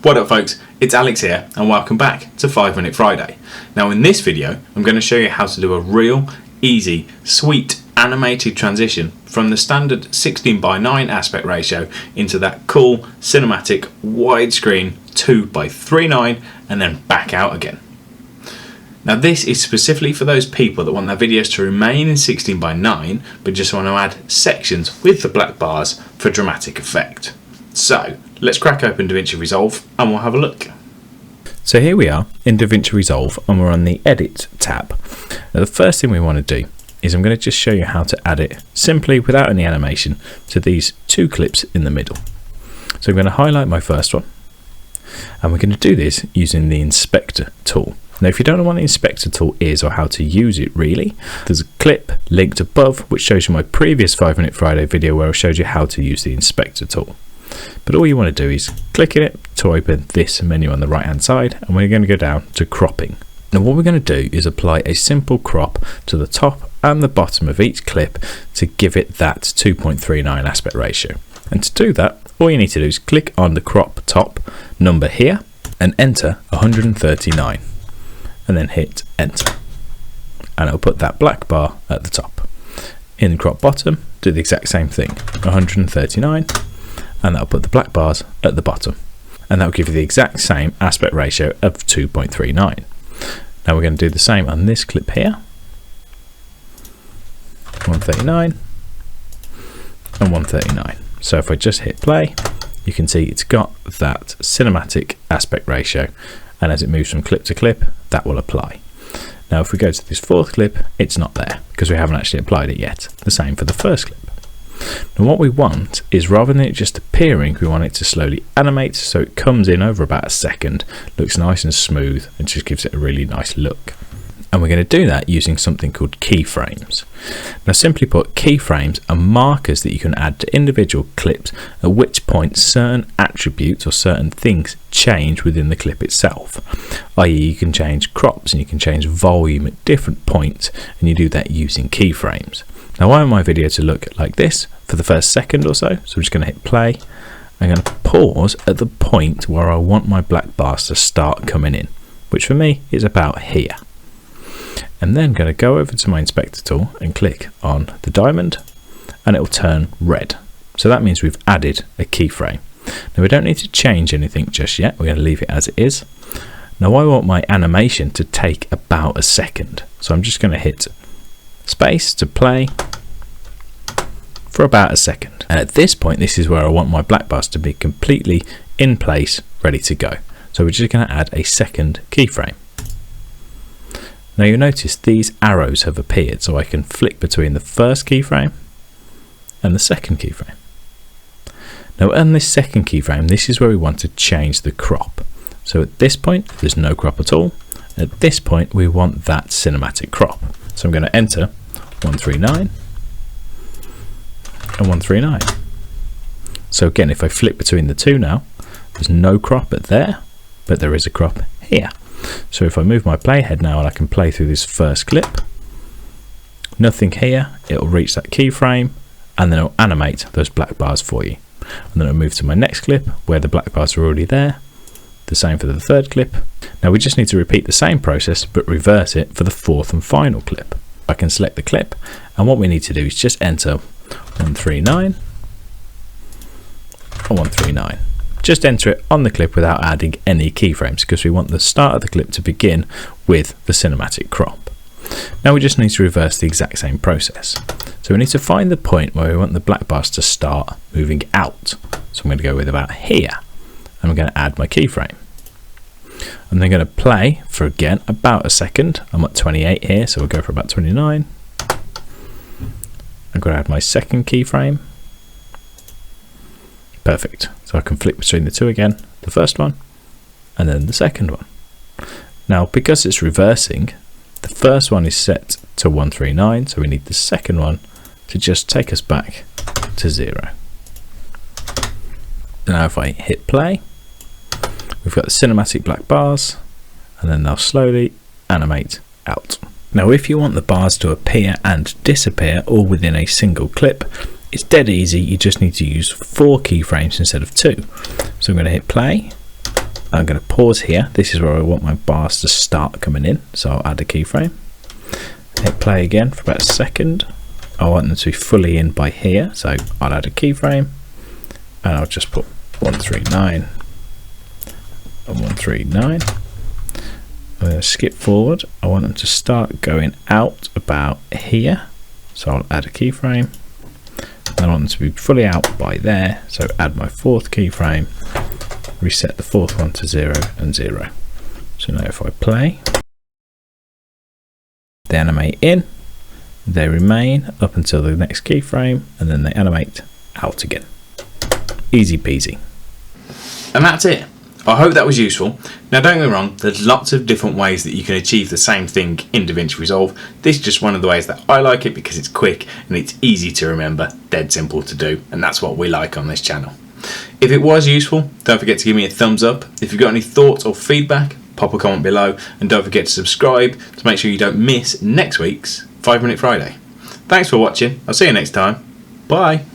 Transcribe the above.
What up folks, it's Alex here and welcome back to 5 Minute Friday. Now in this video I'm going to show you how to do a real, easy, sweet animated transition from the standard 16:9 aspect ratio into that cool cinematic widescreen 2:39 and then back out again. Now this is specifically for those people that want their videos to remain in 16:9 but just want to add sections with the black bars for dramatic effect. So let's crack open Davinci Resolve and we'll have a look. So here we are in Davinci Resolve and we're on the Edit tab. Now the first thing we want to do is I'm going to just show you how to add it simply without any animation to these two clips in the middle. So I'm going to highlight my first one and we're going to do this using the Inspector tool. Now if you don't know what the Inspector tool is or how to use it really, there's a clip linked above which shows you my previous 5 Minute Friday video where I showed you how to use the Inspector tool. But all you want to do is click in it to open this menu on the right hand side and we're going to go down to cropping. Now what we're going to do is apply a simple crop to the top and the bottom of each clip to give it that 2:39 aspect ratio. And to do that all you need to do is click on the crop top number here and enter 139 and then hit enter and it'll put that black bar at the top. In the crop bottom do the exact same thing, 139, and that'll put the black bars at the bottom and that'll give you the exact same aspect ratio of 2:39. Now we're going to do the same on this clip here, 139 and 139. So if I just hit play you can see it's got that cinematic aspect ratio and as it moves from clip to clip that will apply. Now if we go to this fourth clip it's not there because we haven't actually applied it yet. The same for the first clip. Now what we want is rather than it just appearing, we want it to slowly animate so it comes in over about a second, looks nice and smooth and just gives it a really nice look. And we're going to do that using something called keyframes. Now simply put, keyframes are markers that you can add to individual clips at which point certain attributes or certain things change within the clip itself. i.e. you can change crops and you can change volume at different points and you do that using keyframes. Now I want my video to look like this for the first second or so, so I'm just going to hit play. I'm going to pause at the point where I want my black bars to start coming in, which for me is about here. And then going to go over to my Inspector tool and click on the diamond and it will turn red. So that means we've added a keyframe. Now we don't need to change anything just yet, we're going to leave it as it is. Now I want my animation to take about a second, so I'm just going to hit space to play for about a second. And at this point this is where I want my black bars to be completely in place, ready to go. So we're just going to add a second keyframe. Now you'll notice these arrows have appeared so I can flick between the first keyframe and the second keyframe. Now on this second keyframe this is where we want to change the crop. So at this point there's no crop at all. At this point we want that cinematic crop. So I'm going to enter 139 and 139. So again if I flip between the two now there's no crop at there but there is a crop here. So if I move my playhead now and I can play through this first clip, nothing here, it'll reach that keyframe and then it'll animate those black bars for you. And then I'll move to my next clip where the black bars are already there. The same for the third clip. Now we just need to repeat the same process but reverse it for the fourth and final clip. I can select the clip and what we need to do is just enter 139 and 139. Just enter it on the clip without adding any keyframes because we want the start of the clip to begin with the cinematic crop. Now we just need to reverse the exact same process. So we need to find the point where we want the black bars to start moving out. So I'm going to go with about here and I'm going to add my keyframe. I'm then going to play for again about a second. I'm at 28 here so we'll go for about 29. I'm going to add my second keyframe. Perfect. So I can flick between the two again, the first one and then the second one. Now because it's reversing, the first one is set to 139 so we need the second one to just take us back to 0. Now if I hit play we've got the cinematic black bars and then they'll slowly animate out. Now if you want the bars to appear and disappear all within a single clip, it's dead easy. You just need to use 4 keyframes instead of 2. So I'm going to hit play I'm going to pause here. This is where I want my bars to start coming in, so I'll add a keyframe. Hit play again for about a second. I want them to be fully in by here, so I'll add a keyframe, and I'll just put 139 and 139. I'm going to skip forward. I want them to start going out about here, so I'll add a keyframe. I want them to be fully out by there, so add my fourth keyframe, reset the fourth one to 0 and 0. So now if I play, they animate in, they remain up until the next keyframe, and then they animate out again. Easy peasy. And that's it. I hope that was useful. Now don't get me wrong, there's lots of different ways that you can achieve the same thing in Davinci Resolve. This is just one of the ways that I like it because it's quick and it's easy to remember, dead simple to do, and that's what we like on this channel. If it was useful, don't forget to give me a thumbs up. If you've got any thoughts or feedback, pop a comment below, and don't forget to subscribe to make sure you don't miss next week's 5 Minute Friday. Thanks for watching, I'll see you next time. Bye.